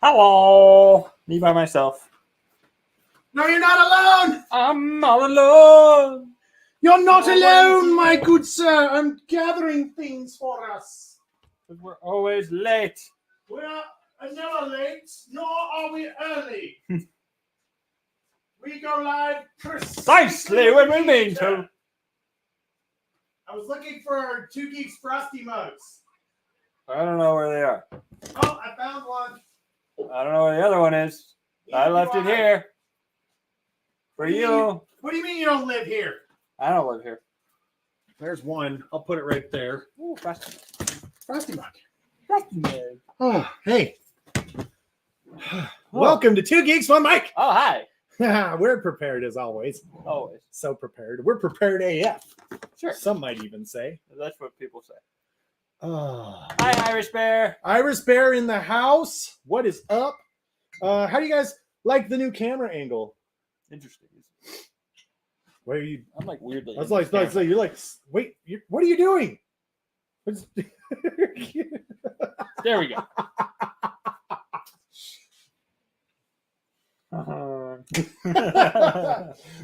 Hello. Me by myself. No, you're not alone. I'm all alone. You're not No alone, one's my here. good sir. I'm gathering things for us. But we're always late. We're never late, nor are we early. We go live Precisely when we mean to. I was looking for 2 Geeks Frosty mugs. I don't know where they are. Oh, I found one. I don't know where the other one is. I left it here. For you. What do you mean you don't live here? I don't live here. There's one. I'll put it right there. Ooh, Frosty. Frosty mug. Frosty mug. Oh, hey. Welcome to 2 Geeks, 1 Mic. Oh, hi. We're prepared as always. Always. So prepared. We're prepared AF. Sure. Some might even say. That's what people say. Oh. Hi, Irish Bear. Irish Bear in the house. What is up? How do you guys like the new camera angle? Interesting. Where are you? I'm like weirdly. I was like, you're like, wait, what are you doing? There we go.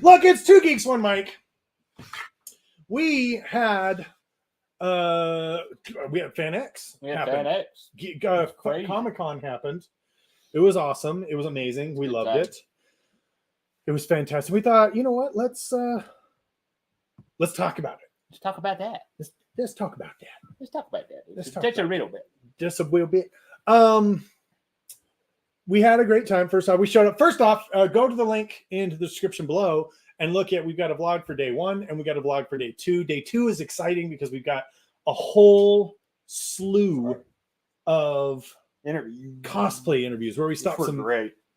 Look, it's 2 Geeks, 1 Mic. We had FanX. We had FanX. Comic-Con happened. It was awesome. It was amazing. We loved it. It was fantastic. We thought, you know what? Let's talk about it. Let's talk about that. Let's talk about that. Let's talk about that. Let's talk Just a about little bit. Just a little bit. We had a great time. First off, we showed up. First off, go to the link in the description below and look at, we've got a vlog for day 1 and we got a vlog for day 2. Day 2 is exciting because we've got a whole slew of cosplay interviews where we stopped some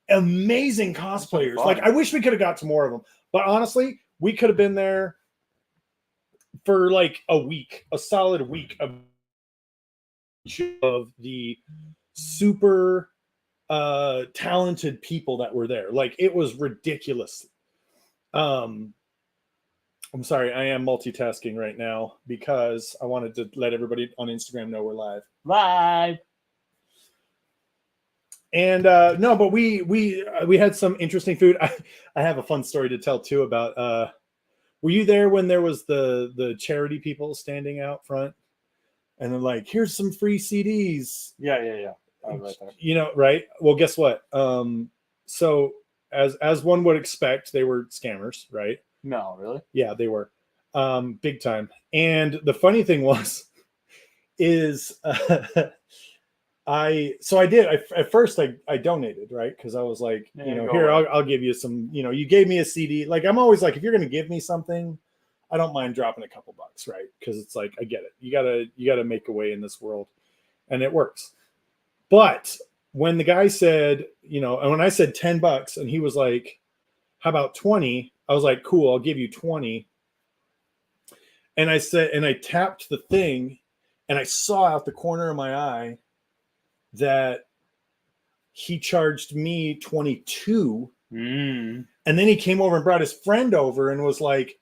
amazing cosplayers. Like, I wish we could have got to more of them, but honestly, we could have been there for like a week, a solid week of the super talented people that were there. Like, it was ridiculous. I'm sorry, I am multitasking right now because I wanted to let everybody on Instagram know we're live. And no, but we had some interesting food. I have a fun story to tell too about were you there when there was the charity people standing out front and they're like, here's some free CDs? Yeah. I was right there. You know, right? Well, guess what? So as one would expect, they were scammers, right? No, really? Yeah, they were big time. And the funny thing is at first I donated, right? Because I was like, here, I'll give you some, you gave me a CD. Like, I'm always like, if you're going to give me something, I don't mind dropping a couple bucks, right? Because it's like, I get it. You gotta make a way in this world, and it works. But when the guy said, and when I said $10 and he was like, how about 20? I was like, cool, I'll give you 20. And I said, and I tapped the thing and I saw out the corner of my eye that he charged me 22. And then he came over and brought his friend over and was like,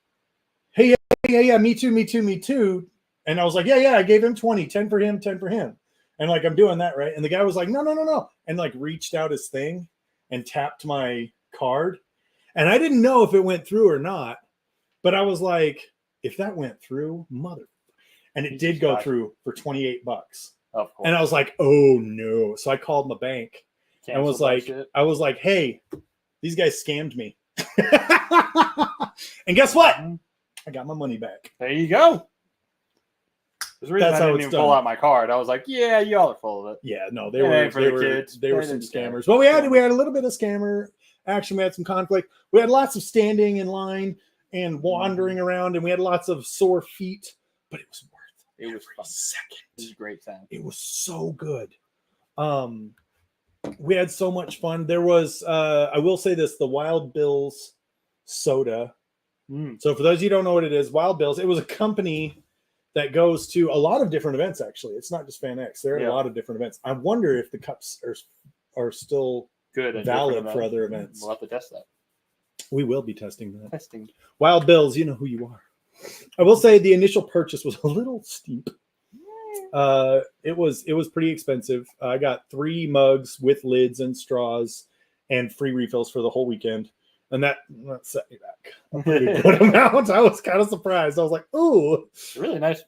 hey, yeah, me too. And I was like, yeah, I gave him 20, 10 for him, 10 for him. And like, I'm doing that, right? And the guy was like, no. And like reached out his thing and tapped my card. And I didn't know if it went through or not, but I was like, if that went through, mother. And it did go through for $28. Of course. And I was like, oh no. So I called my bank and was like, hey, these guys scammed me. And guess what? I got my money back. There you go. There's a reason I didn't even pull out my card. I was like, yeah, y'all are full of it. Yeah, no, they were some scammers. Well, we had a little bit of scammer action. We had some conflict. We had lots of standing in line and wandering around, and we had lots of sore feet, but it was worth it. It was every second. It was a great time. It was so good. We had so much fun. There was, I will say this, the Wild Bill's soda. So for those of you who don't know what it is, Wild Bill's, it was a company that goes to a lot of different events, actually. It's not just FanX. There are a lot of different events. I wonder if the cups are still good valid for other events. We'll have to test that. We will be testing that. Wild Bills, you know who you are. I will say the initial purchase was a little steep. It was pretty expensive. I got 3 mugs with lids and straws and free refills for the whole weekend. And that set me back a pretty good amount. I was kind of surprised. I was like, ooh. Really nice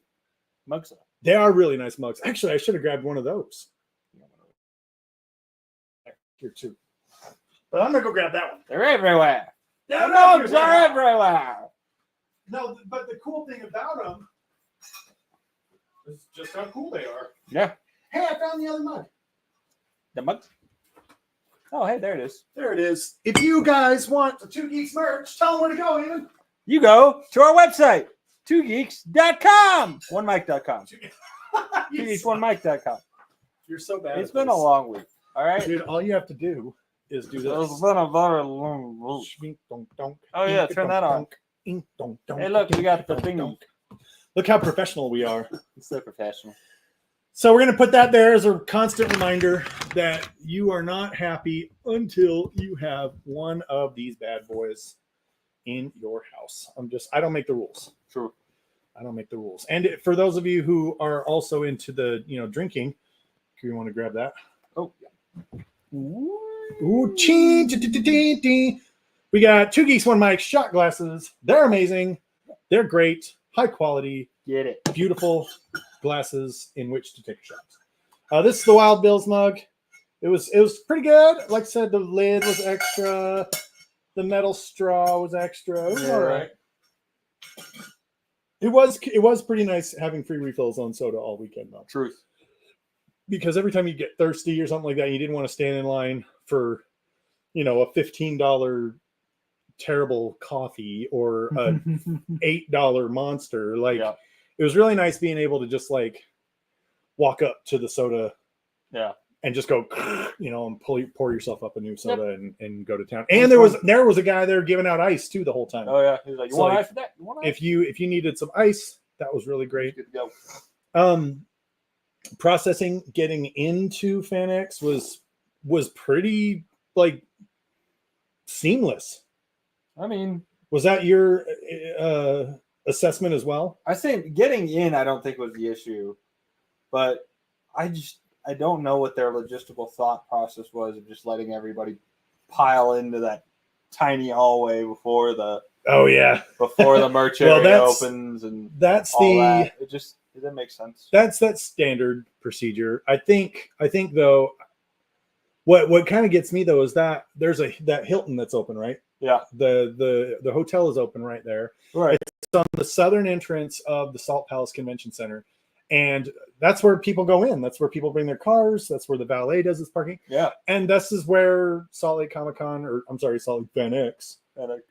mugs. They are really nice mugs. Actually, I should have grabbed one of those. Here too. But I'm going to go grab that one. They're everywhere. The mugs are everywhere. No, but the cool thing about them is just how cool they are. Yeah. Hey, I found the other mug. The mug? Oh, hey, there it is. There it is. If you guys want the 2 Geeks merch, tell them where to go, Eamon. You go to our website, 2geeks.com. 1mic.com. 2geeks1mic.com. You're so bad. It's been a long week. All right. Dude, all you have to do is do this. It's been a very long week. Oh, yeah, turn that on. Hey, look, we got the thingy. Look how professional we are. It's so professional. So we're going to put that there as a constant reminder that you are not happy until you have one of these bad boys in your house. I don't make the rules. True. I don't make the rules. And for those of you who are also into the, drinking, do you want to grab that? Oh, yeah. Ooh, we got 2 Geeks, 1 Mic shot glasses. They're amazing. They're great. High quality. Get it. Beautiful glasses in which to take a shot. This is the Wild Bill's mug. It was pretty good. Like I said, the lid was extra. The metal straw was extra. It was all right. It was pretty nice having free refills on soda all weekend though. Truth. Because every time you get thirsty or something like that, and you didn't want to stand in line for, a $15 terrible coffee or a $8 monster. It was really nice being able to just walk up to the soda, and just go, and pour yourself up a new soda and go to town. And there was a guy there giving out ice too the whole time. Oh yeah, he was like, "You want ice for that? You want ice?" If you needed some ice, that was really great. Good to go. Processing getting into FanX was pretty seamless. I mean, was that your assessment as well? I think getting in, I don't think was the issue, but I don't know what their logistical thought process was of just letting everybody pile into that tiny hallway before the merch area opens, and that's that. It didn't make sense. That's that standard procedure. I think though, what kind of gets me though is that there's that Hilton that's open, right? Yeah. The hotel is open right there. Right. It's on the southern entrance of the Salt Palace Convention Center. And that's where people go in. That's where people bring their cars. That's where the valet does its parking. Yeah. And this is where Salt Lake FanX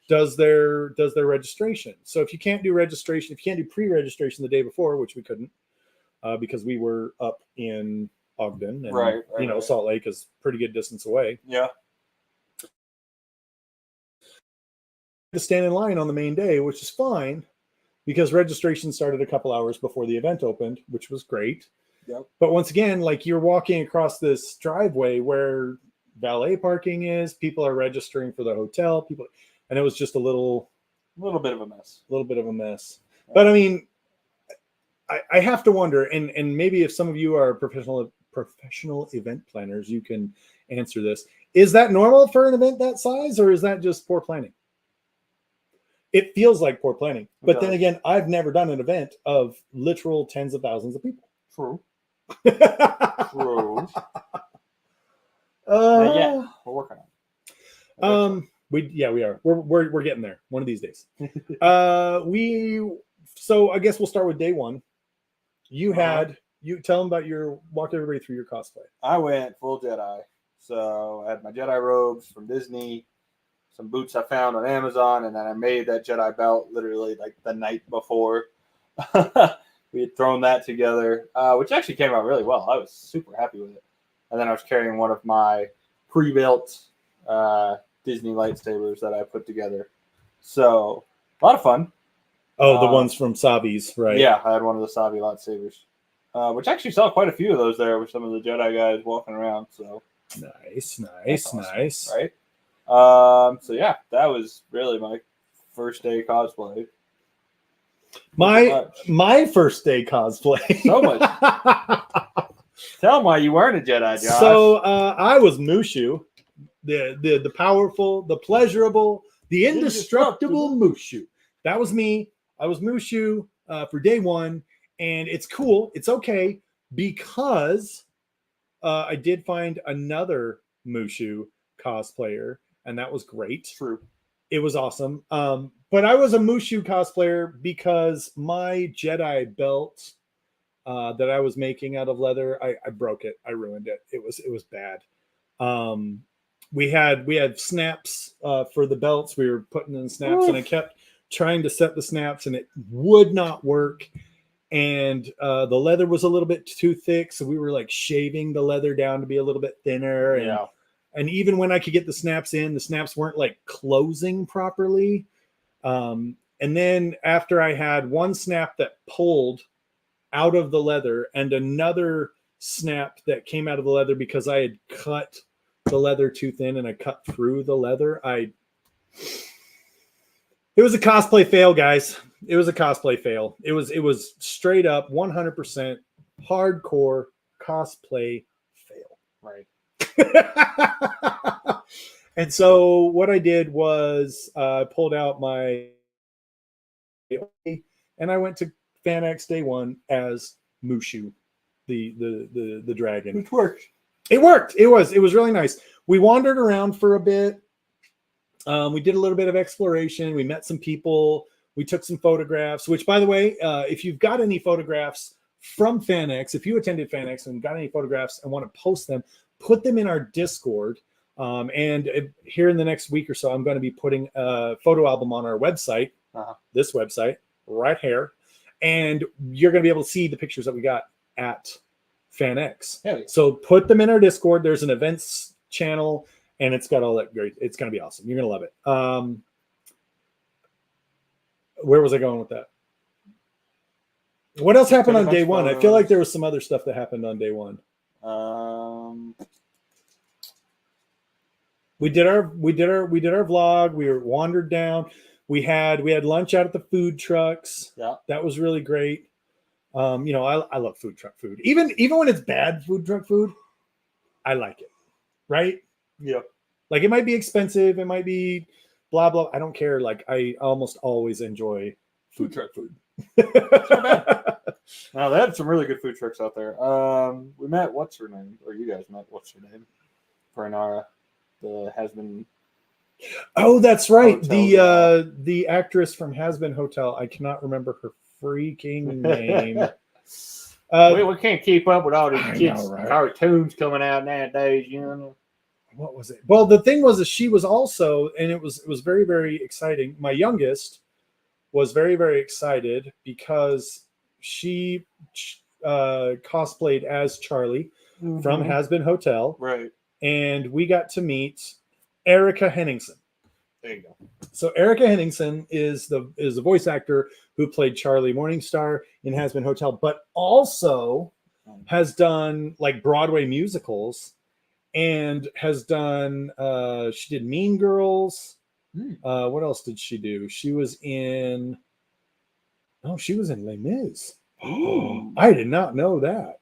does their registration. So if you can't do registration, if you can't do pre-registration the day before, which we couldn't, because we were up in Ogden, and right. Salt Lake is pretty good distance away. Yeah. To stand in line on the main day, which is fine, because registration started a couple hours before the event opened, which was great. Yep. But once again, you're walking across this driveway where valet parking is, people are registering for the hotel, and it was just a little bit of a mess. Yeah. But I mean, I have to wonder, and maybe if some of you are professional event planners, you can answer this. Is that normal for an event that size, or is that just poor planning? It feels like poor planning. But then again, I've never done an event of literal tens of thousands of people. True. True. Yeah, we're working on it. We are. We're getting there one of these days. So I guess we'll start with day one. You tell them about walk everybody through your cosplay. I went full Jedi. So I had my Jedi robes from Disney, some boots I found on Amazon, and then I made that Jedi belt literally the night before. We had thrown that together, which actually came out really well. I was super happy with it. And then I was carrying one of my pre-built Disney lightsabers that I put together. So a lot of fun. Oh, the ones from Savi's, right? Yeah, I had one of the Savi lightsabers, which actually saw quite a few of those there with some of the Jedi guys walking around. So nice, awesome, nice. Right? So yeah, that was really my first day cosplay. My first day cosplay. So much. Tell them why you weren't a Jedi, Josh. So I was Mushu, the powerful, the pleasurable, the indestructible Mushu. That was me. I was Mushu for day one, and it's cool. It's okay because I did find another Mushu cosplayer, and that was great. True. It was awesome. But I was a Mushu cosplayer because my Jedi belt that I was making out of leather, I broke it. I ruined it. It was bad. We had snaps for the belts. We were putting in snaps, and I kept trying to set the snaps, and it would not work. And the leather was a little bit too thick, so we were like shaving the leather down to be a little bit thinner. And even when I could get the snaps in, the snaps weren't like closing properly. And then after I had one snap that pulled out of the leather and another snap that came out of the leather because I had cut the leather too thin and I cut through the leather, it was a cosplay fail, guys. It was a cosplay fail. It was straight up 100% hardcore cosplay fail. Right. And so what I did was pulled out my and I went to FanX day one as Mushu, the dragon. Which worked. It worked. It was really nice. We wandered around for a bit. We did a little bit of exploration. We met some people. We took some photographs, which, by the way, if you've got any photographs from FanX, if you attended FanX and got any photographs and want to post them, put them in our Discord. And here in the next week or so, I'm going to be putting a photo album on our website, this website right here. And you're going to be able to see the pictures that we got at FanX. Yeah. So put them in our Discord. There's an events channel, and it's got all that great. It's going to be awesome. You're going to love it. Where was I going with that? What else happened on day one? I feel like there was some other stuff that happened on day one. We did our vlog. We wandered down. We had lunch out at the food trucks. Yeah, that was really great. I love food truck food. Even when it's bad food truck food, I like it. Right? Yeah. Like it might be expensive. It might be blah blah. I don't care. Like I almost always enjoy food truck food. Now they had some really good food trucks out there. We met what's her name, or you guys met what's her name, Farinara, the Has-Been. Oh, that's right. Hotel, the actress from Has-Been Hotel. I cannot remember her freaking name. We can't keep up with all these kids' cartoons coming out nowadays. What was it? Well, the thing was that she was also, and it was very, very exciting. My youngest was very, very excited because she cosplayed as Charlie from Has-Been Hotel. Right. And we got to meet Erica Henningsen. There you go. So Erica Henningsen is the voice actor who played Charlie Morningstar in Has-Been Hotel, but also has done like Broadway musicals and has done she did Mean Girls. What else did she do? She was in Les Mis. I did not know that.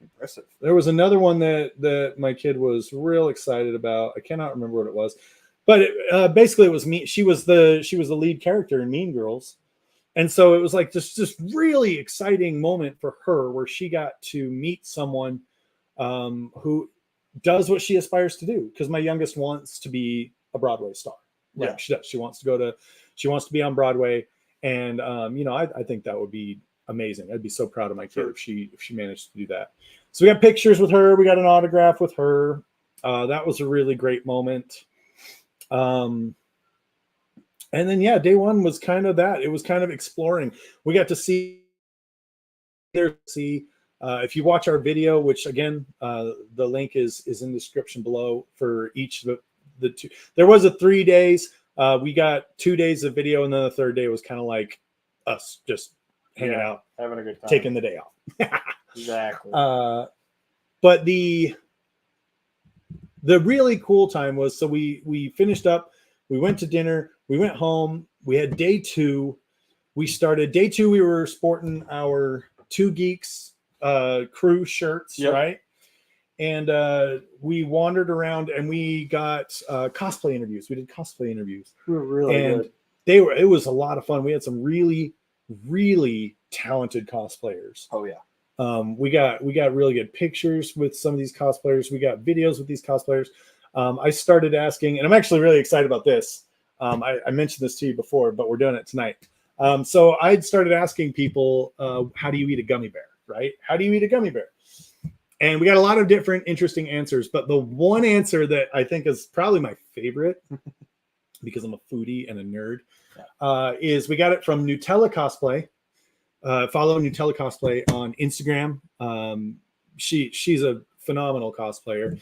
Impressive. There was another one that my kid was real excited about. I cannot remember what it was, but basically it was me. She was the lead character in Mean Girls, and so it was like this really exciting moment for her where she got to meet someone who does what she aspires to do. Because my youngest wants to be a Broadway star. Like she does. She wants to be on Broadway, and I think that would be amazing. I'd be so proud of my kid if she managed to do that. So we got pictures with her. We got an autograph with her. That was a really great moment. And then day one was kind of that. It was kind of exploring. We got to see if you watch our video, which again the link is in the description below for each of the two. There was a 3 days. We got 2 days of video, and then the third day was kind of like us just hanging out, having a good time, taking the day off. Exactly. But the really cool time was, so we finished up, we went to dinner, we went home, we had day two. we started day 2. We were sporting our 2 Geeks crew shirts, right? And we wandered around and we got cosplay interviews. We did cosplay interviews. We were really good. It was a lot of fun. We had some really, really talented cosplayers. Oh yeah. We got really good pictures with some of these cosplayers. We got videos with these cosplayers. I started asking, and I'm actually really excited about this. I mentioned this to you before, but we're doing it tonight. So I started asking people, how do you eat a gummy bear, right? How do you eat a gummy bear? And we got a lot of different interesting answers, but the one answer that I think is probably my favorite, because I'm a foodie and a nerd, is we got it from Nutella Cosplay. Follow Nutella Cosplay on Instagram. She's a phenomenal cosplayer.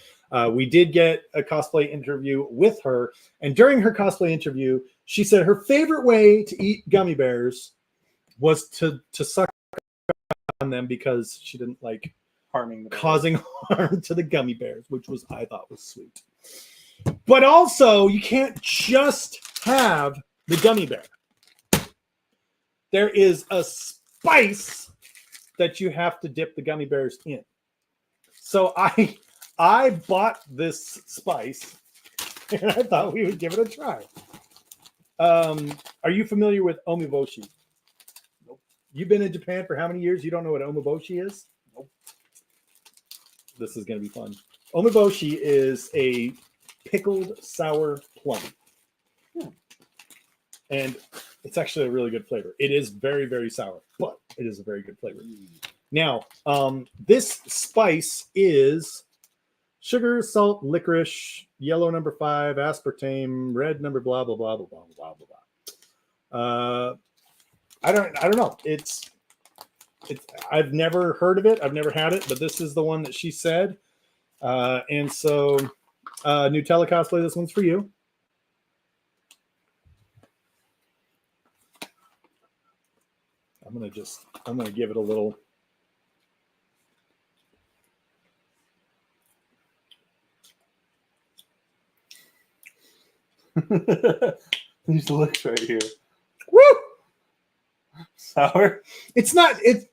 We did get a cosplay interview with her, and during her cosplay interview, she said her favorite way to eat gummy bears was to suck on them because she didn't like causing harm to the gummy bears, which I thought was sweet. But also, you can't just have the gummy bear. There is a spice that you have to dip the gummy bears in. So I bought this spice, and I thought we would give it a try. Are you familiar with omiboshi? Nope. You've been in Japan for how many years? You don't know what omiboshi is? Nope. This is going to be fun. Omiboshi is a pickled sour plum. And it's actually a really good flavor. It is very, very sour, but it is a very good flavor. Now, this spice is sugar, salt, licorice, yellow number 5, aspartame, red number blah blah blah blah blah blah blah. I don't know. It's I've never heard of it. I've never had it, but this is the one that she said. And so Nutella Cosplay, this one's for you. I'm gonna give it a little. These looks right here. Woo! Sour? It's not. It's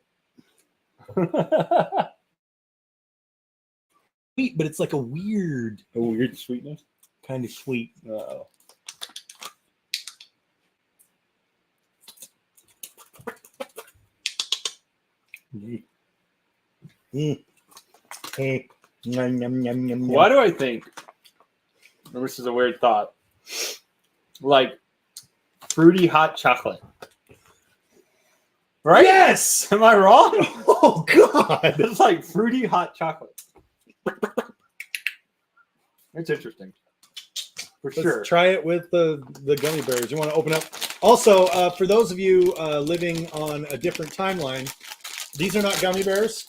sweet, but it's like a weird sweetness. Kind of sweet. Uh-oh. Why do I think, and this is a weird thought, like fruity hot chocolate? Right? Yes! Am I wrong? Oh, God. It's like fruity hot chocolate. It's interesting. For sure. Let's try it with the gummy bears. You want to open up? Also, for those of you living on a different timeline, these are not gummy bears.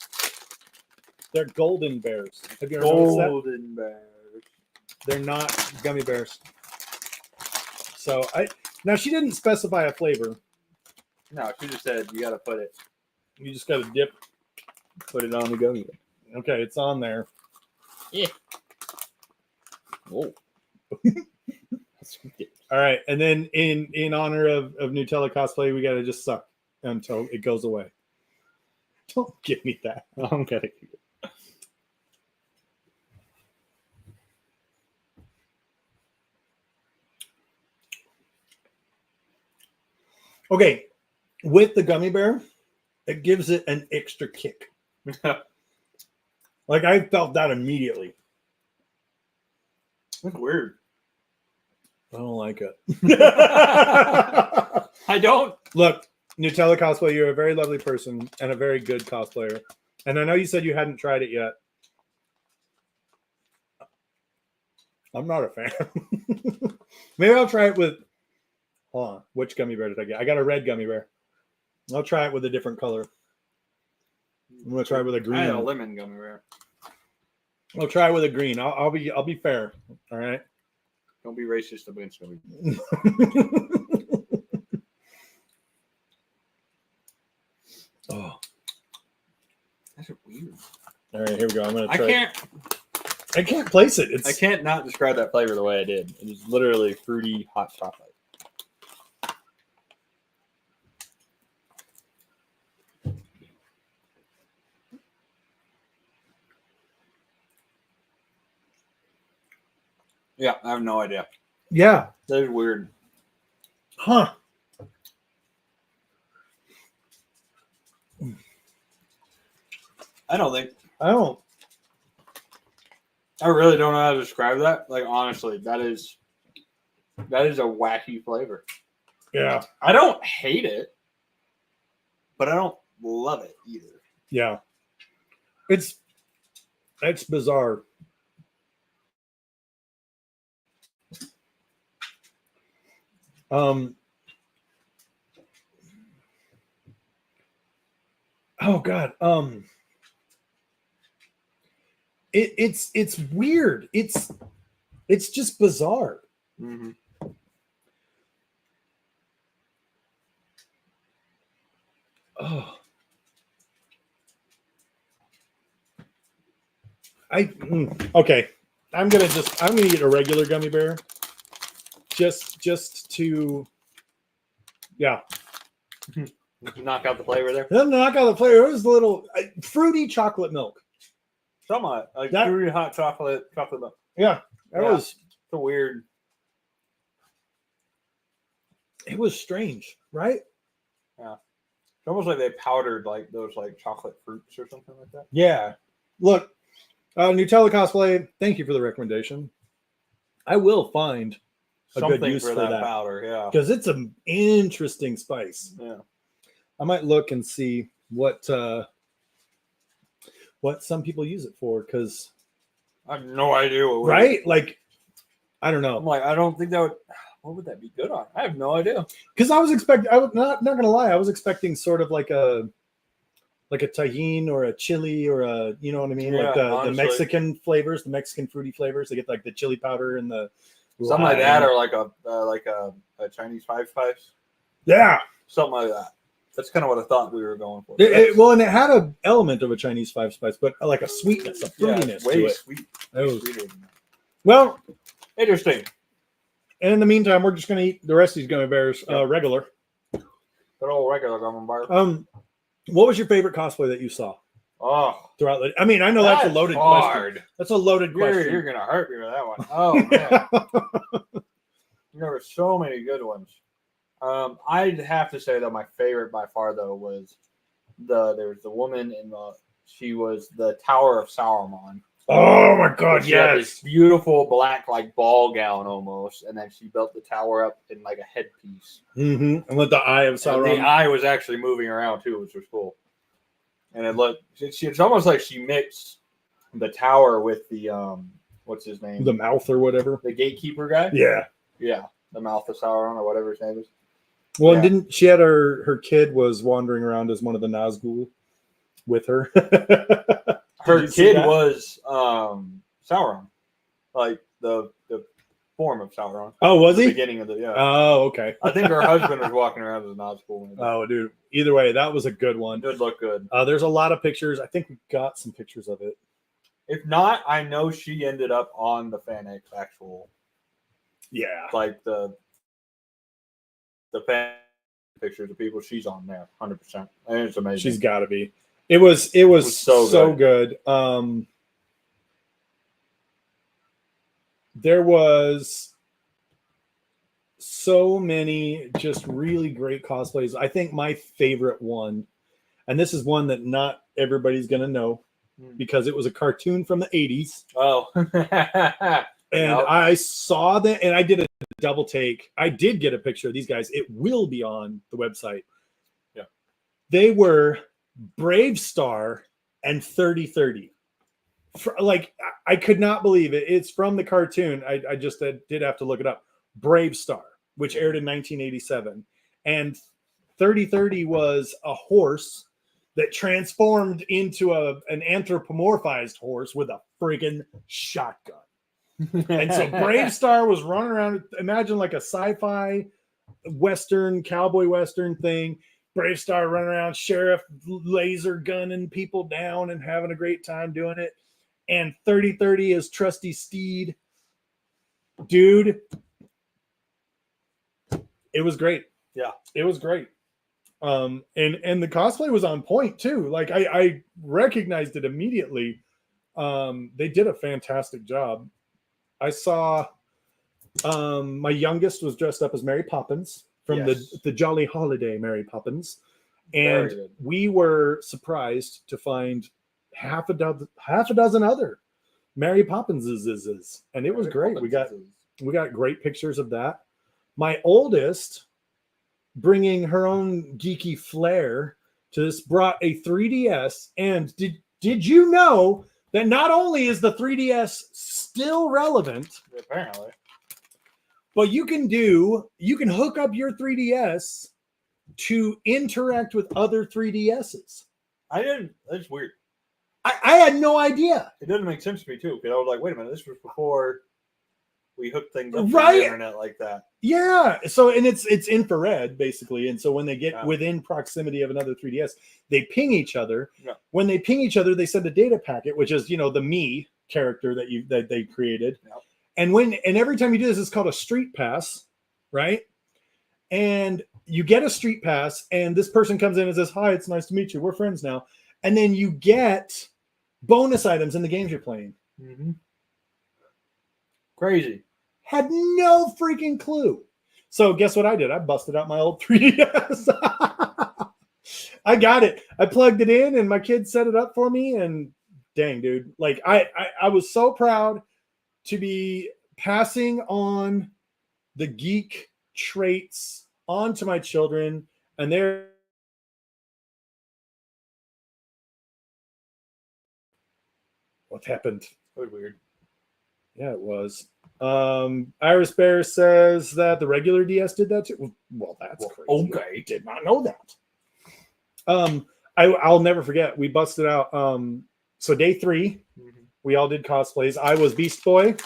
They're golden bears. Have you ever noticed that? Golden bears. They're not gummy bears. So now she didn't specify a flavor. No, she just said you got to put it. You just got to dip. Put it on the gummy bear. Okay, it's on there. Yeah. Whoa. All right, and then in honor of Nutella Cosplay, we got to just suck until it goes away. Don't give me that. I'm gonna keep it. Okay, with the gummy bear, it gives it an extra kick. Like I felt that immediately. That's weird. I don't like it. I don't. Look, Nutella Cosplay, you're a very lovely person and a very good cosplayer. And I know you said you hadn't tried it yet. I'm not a fan. Maybe I'll try it with... Hold on. Which gummy bear did I get? I got a red gummy bear. I'll try it with a different color. I'm going to try it with a green. I had a lemon gummy bear. I'll try it with a green. I'll be fair. All right? Don't be racist against me. Oh, that's weird. All right, here we go. I'm gonna try. I can't place it. I can't not describe that flavor the way I did. It is literally fruity hot chocolate. Yeah, I have no idea. Yeah. That is weird. Huh. I don't think. I don't. I really don't know how to describe that. Like, honestly, that is a wacky flavor. Yeah. I don't hate it, but I don't love it either. Yeah. It's bizarre. Oh God. It's weird. It's just bizarre. Mm-hmm. Oh. Okay. I'm gonna get a regular gummy bear. Just to, yeah. Knock out the flavor there. Then knock out the flavor. It was a little fruity chocolate milk. Somewhat like That- fruity hot chocolate milk. Yeah, that Yeah. was. It's a weird. It was strange, right? Yeah. It's almost like they powdered like those like chocolate fruits or something like that. Yeah. Look, Nutella cosplay. Thank you for the recommendation. I will find a Something good use for that powder, yeah. because it's an interesting spice. Yeah. I might look and see what some people use it for, because I have no idea what would right, like, I don't I'm know, like, I don't think that would. What would that be good on? I have no idea. because I was expecting. I was not gonna lie. I was expecting sort of like a tajin or a chili or a, you know what I mean, Yeah, like the honestly. Mexican flavors, the Mexican fruity flavors. They get like the chili powder and the Something like lime. that, or like a Chinese five spice, Yeah. something like that. That's kind of what I thought we were going for. Well, and it had an element of a Chinese five spice, but like a sweetness, a fruitiness way to it. sweet. It was- Sweeter than that. Well, Interesting. and in the meantime, we're just gonna eat the rest of these gummy bears regular. Good old regular gummy bear. What was your favorite cosplay that you saw Oh, throughout? I mean, I know that's a loaded question. hard. That's a loaded question. You're gonna hurt me with that one. Oh man, there were so many good ones. I'd have to say that my favorite by far though was there was the woman she was the Tower of Saruman. Oh my God! She had Yes. this beautiful black like ball gown almost, and then she built the tower up in like a headpiece. Mm-hmm. And with the eye of And Sauron. the eye was actually moving around too, which was cool. And it looked, it's almost like she mixed the tower with the what's his name, The mouth or whatever. the gatekeeper guy. Yeah. The mouth of Sauron or whatever his name is. Well, Yeah. and didn't she had her kid was wandering around as one of the Nazgul with her. Her you see kid that? was Sauron, like the form of Sauron. Oh, was The he? beginning of the Oh, okay. I think her husband was walking around as a Nazgul. Oh, dude. Either way, that was a good one. It did look good. There's a lot of pictures. I think we got some pictures of it. If not, I know she ended up on the FanX actual, Yeah. like the fan pictures of people. She's on there, 100%. And it's amazing. She's got to be. It was so good. There was so many just really great cosplays. I think my favorite one, and this is one that not everybody's going to know because it was a cartoon from the 80s. Oh. And Yep. I saw that, and I did a double take. I did get a picture of these guys. It will be on the website. Yeah. They were Brave Star and 3030. Like, I could not believe it. It's from the cartoon. I just did have to look it up. Brave Star, which aired in 1987. And 3030 was a horse that transformed into an anthropomorphized horse with a friggin' shotgun. And so Brave Star was running around. Imagine like a sci-fi Western, cowboy Western thing. Brave Star running around, sheriff laser gunning people down and having a great time doing it. And 3030 is trusty steed. Dude, it was great. Yeah. It was great. And the cosplay was on point too. Like I recognized it immediately. They did a fantastic job. I saw My youngest was dressed up as Mary Poppins from the Jolly Holiday Mary Poppins. And we were surprised to find half a dozen other Mary Poppinses, and it was great. We got great pictures of that. My oldest, bringing her own geeky flair to this, brought a 3DS. And did you know that not only is the 3DS still relevant, apparently, but you can hook up your 3DS to interact with other 3DSs. That's weird. I had no idea. It doesn't make sense to me too, because I was like, wait a minute, this was before we hooked things up to the internet like that. Yeah. So, and it's infrared basically, and so when they get within proximity of another 3DS, they ping each other. Yeah. When they ping each other, they send a data packet, which is the me character that they created. Yeah. And every time you do this, it's called a street pass, right? And you get a street pass, and this person comes in and says, "Hi, it's nice to meet you. We're friends now." And then you get bonus items in the games you're playing. Mm-hmm. Crazy. Had no freaking clue. So guess what I did? I busted out my old 3DS. I got it. I plugged it in, and my kids set it up for me. And dang, dude, like I was so proud to be passing on the geek traits onto my children, and they're what happened? That was weird. Yeah, it was. Iris Bear says that the regular DS did that too. Well, that's crazy. Okay, did not know that. I'll never forget. We busted out. So day 3, we all did cosplays. I was Beast Boy,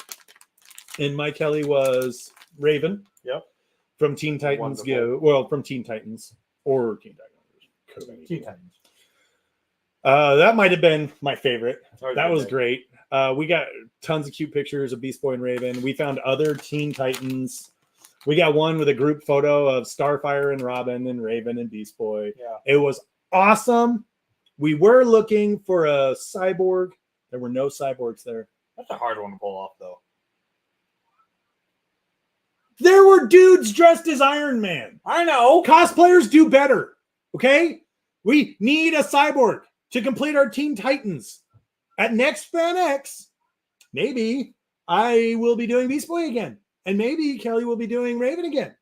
and Mike Kelly was Raven. Yep. From Teen Titans Go. Well, from Teen Titans or Teen Titans. Teen Titans. That might have been my favorite. That was great. We got tons of cute pictures of Beast Boy and Raven. We found other Teen Titans. We got one with a group photo of Starfire and Robin and Raven and Beast Boy. Yeah. It was awesome. We were looking for a cyborg. There were no cyborgs there. That's a hard one to pull off, though. There were dudes dressed as Iron Man. I know. Cosplayers do better. Okay? We need a cyborg to complete our Teen Titans. At next FanX, maybe I will be doing Beast Boy again. And maybe Kelly will be doing Raven again.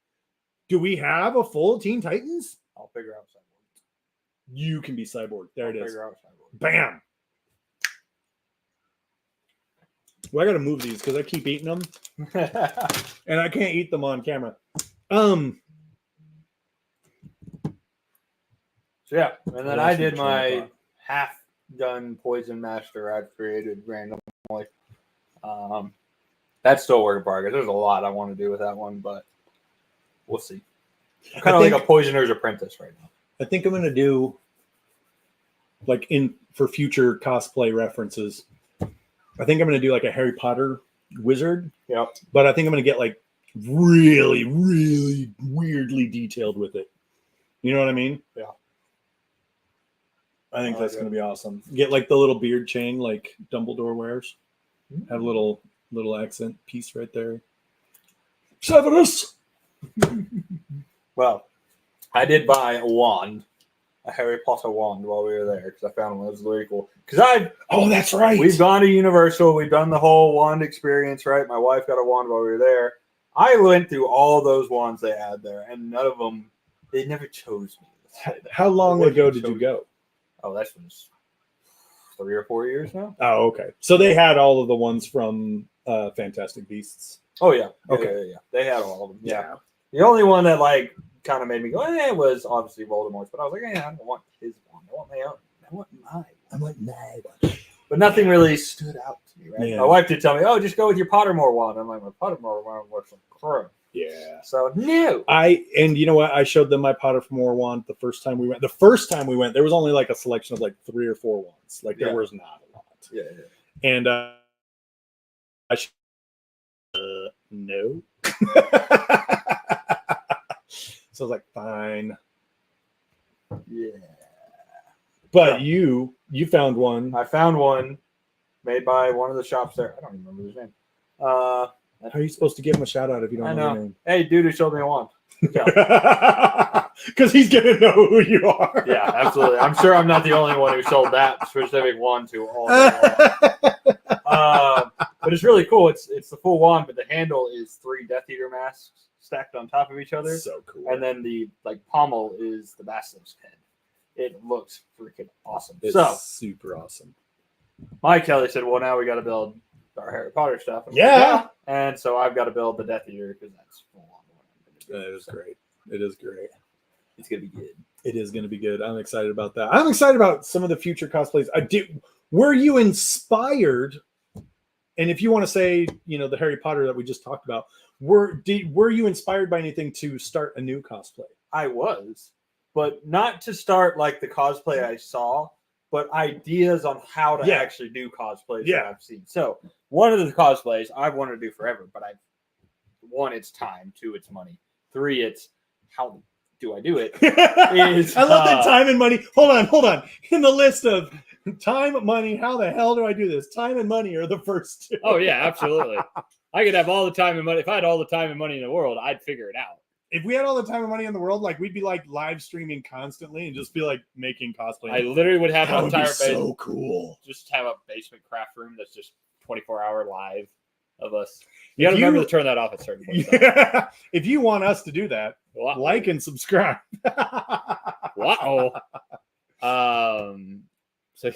Do we have a full Teen Titans? I'll figure out Cyborg. You can be Cyborg. There it is. Figure out Cyborg. Bam. Well, I got to move these because I keep eating them. And I can't eat them on camera. So yeah, and then I did my half-done Poison Master I've created randomly. That's still a work in progress. There's a lot I want to do with that one, but we'll see. I'm kind of like a Poisoner's Apprentice right now. I think I'm going to do, like, for future cosplay references, I think I'm going to do like a Harry Potter wizard. Yep. But I think I'm going to get like really, really weirdly detailed with it. You know what I mean? Yeah. I think that's going to be awesome. Get like the little beard chain like Dumbledore wears. Have a little accent piece right there. Severus! Well, I did buy a wand. A Harry Potter wand while we were there because I found one that was really cool. That's right. We've gone to Universal. We've done the whole wand experience, right? My wife got a wand while we were there. I went through all those wands they had there, and none of them, they never chose me. How long ago did you go? Oh, that's been 3 or 4 years now. Oh, okay. So they had all of the ones from Fantastic Beasts. Oh, yeah. Okay. Yeah. They had all of them. Yeah. The only one that, like, kind of made me go, was obviously Voldemort's, but I was like, I don't want his one. I want my own. I want mine. I want my one. But nothing really stood out to me, right? Yeah. My wife did tell me, just go with your Pottermore wand. I'm like, my Pottermore wand works like crap. Yeah. So, no. And you know what? I showed them my Pottermore wand the first time we went. The first time we went, there was only like a selection of like 3 or 4 wands. Like there was not a lot. Yeah. And no. So I was like, fine. Yeah. But you found one. I found one made by one of the shops there. I don't even remember his name. How are you supposed to give him a shout out if you don't know their name? Hey, dude who showed me a wand. Because he's gonna know who you are. Yeah, absolutely. I'm sure I'm not the only one who sold that specific wand to all. But it's really cool. It's the full wand, but the handle is 3 Death Eater masks stacked on top of each other. So cool. And then the pommel is the Basilisk's head. It looks freaking awesome. It's so super awesome. Mike Kelly said, "Well, now we got to build our Harry Potter stuff." Yeah. And so I've got to build the Death Eater because that's full on what I'm going to do. It is great. It is great. It's going to be good. It is going to be good. I'm excited about that. I'm excited about some of the future cosplays. Were you inspired? And if you want to say, the Harry Potter that we just talked about, were you inspired by anything to start a new cosplay? I was, but not to start like the cosplay I saw, but ideas on how to actually do cosplays that I've seen. So one of the cosplays I've wanted to do forever, but one, it's time. 2, it's money. 3, it's how do I do it? I love that time and money. Hold on. In the list of time, money, how the hell do I do this? Time and money are the first 2. Oh, yeah, absolutely. I could have all the time and money. If I had all the time and money in the world, I'd figure it out. If we had all the time and money in the world, like we'd be like live streaming constantly and just be like making cosplay. I literally would have an entire basement. So cool. Just have a basement craft room that's just 24-hour live of us. You got to remember to turn that off at certain points. If you want us to do that, like and subscribe. Wow. So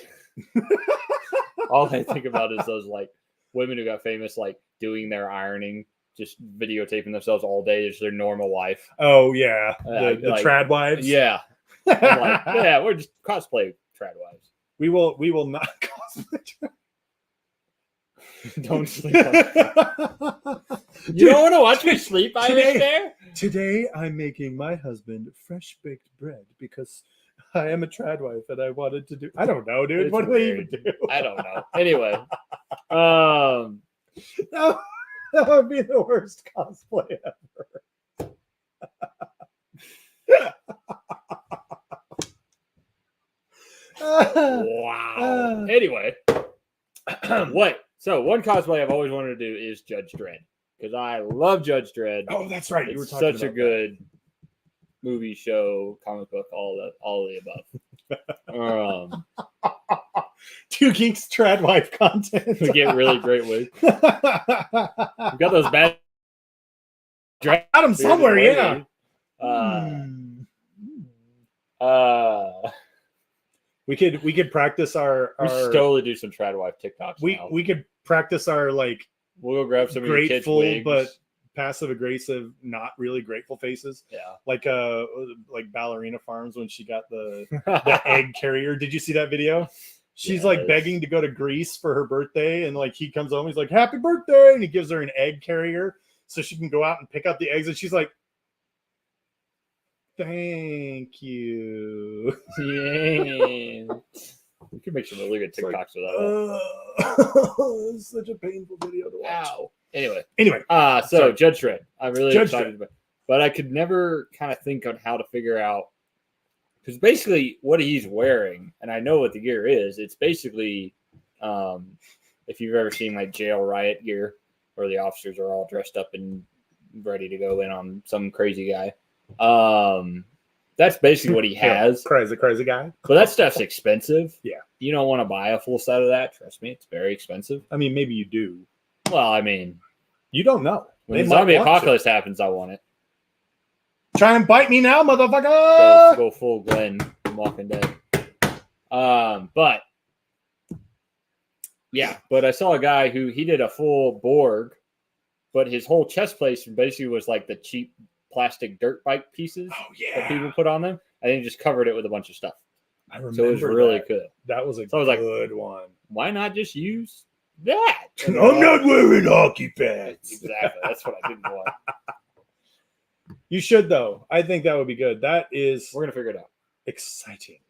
all I think about is those like women who got famous, like doing their ironing, just videotaping themselves all day. It's their normal life. Oh yeah, the trad wives. Yeah, I'm like, yeah, we're just cosplay trad wives. We will not cosplay. Don't sleep. You don't want to watch me sleep, Irish there? Today I'm making my husband fresh baked bread because I am a trad wife and I wanted to do. I don't know, dude. What do they even do? I don't know. Anyway, that would be the worst cosplay ever. Wow. Anyway, what? So one cosplay I've always wanted to do is Judge Dredd because I love Judge Dredd. Oh, that's right. You were talking such a good movie, show, comic book, all the above. 2 Geeks Trad Wife content. We get really great wigs. We've got those bad. Got them somewhere, yeah. We could practice our. We should totally do some Trad Wife TikToks. We could practice our like. We'll go grab some grateful of your kids' but passive aggressive, not really grateful faces. Yeah, like Ballerina Farms when she got the egg carrier. Did you see that video? She's like begging to go to Greece for her birthday, and like he comes home, he's like, "Happy birthday!" and he gives her an egg carrier so she can go out and pick up the eggs, and she's like, "Thank you." Yeah. We could make some really good TikToks with that. It's such a painful video to watch. Ow. Anyway. So Judge Dredd. I'm really excited about it. But I could never kind of think on how to figure out, because basically what he's wearing, and I know what the gear is, it's basically, if you've ever seen like jail riot gear, where the officers are all dressed up and ready to go in on some crazy guy. That's basically what he has. Crazy guy. But that stuff's expensive. Yeah. You don't want to buy a full set of that. Trust me, it's very expensive. I mean, maybe you do. Well, I mean, you don't know. When the zombie apocalypse happens, I want it. Try and bite me now, motherfucker! Go full Glenn from Walking Dead. But yeah, but I saw a guy who he did a full Borg, but his whole chest plate basically was like the cheap plastic dirt bike pieces that people put on them. I think just covered it with a bunch of stuff. I remember. So it was really good. That was a good one. Why not just use that? I'm not wearing hockey pads. Exactly. That's what I didn't want. You should though. I think that would be good. That is. We're gonna figure it out. Exciting.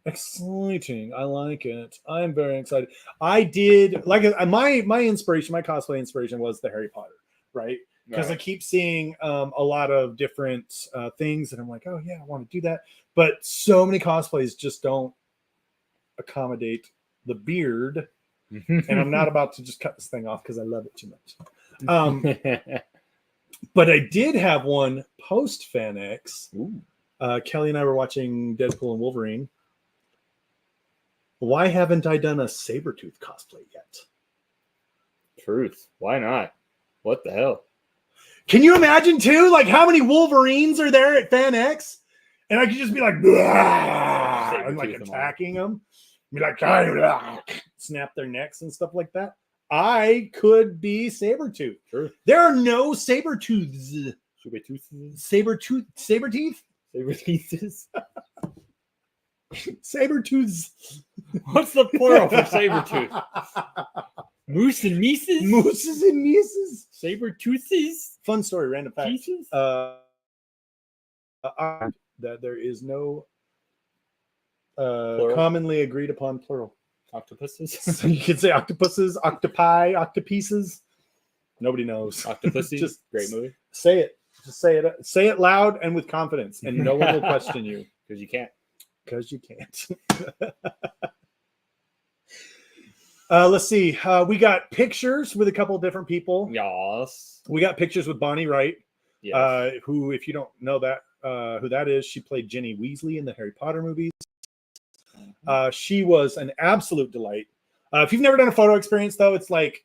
Exciting. I like it. I'm very excited. I did like my inspiration, my cosplay inspiration was the Harry Potter, right? Because I keep seeing a lot of different things, and I'm like, oh yeah, I want to do that. But so many cosplays just don't accommodate the beard And I'm not about to just cut this thing off because I love it too much. But I did have one post FanX. Kelly and I were watching Deadpool and Wolverine. Why haven't I done a Sabretooth cosplay yet? Truth. Why not? What the hell? Can you imagine too? Like how many Wolverines are there at FanX? And I could just be like, and like attacking them. Be like, snap their necks and stuff like that. I could be Sabretooth. Sure. There are no Sabretooths. Sabretooths. Sabretooths. What's the plural for Sabretooth? Moose and Mises? Mooses and Mises. Sabertoothies? Fun story, random fact. Pieces? That there is no commonly agreed upon plural. Octopuses? So you could say octopuses, octopi, octopieces. Nobody knows. Octopussy? Just great movie. Say it. Just say it. Say it loud and with confidence, and no one will question you. Because you can't. Because you can't. Let's see. We got pictures with a couple of different people. Yes. We got pictures with Bonnie Wright, Yes. who, if you don't know that, who that is, she played Ginny Weasley in the Harry Potter movies. She was an absolute delight. If you've never done a photo experience, though, it's like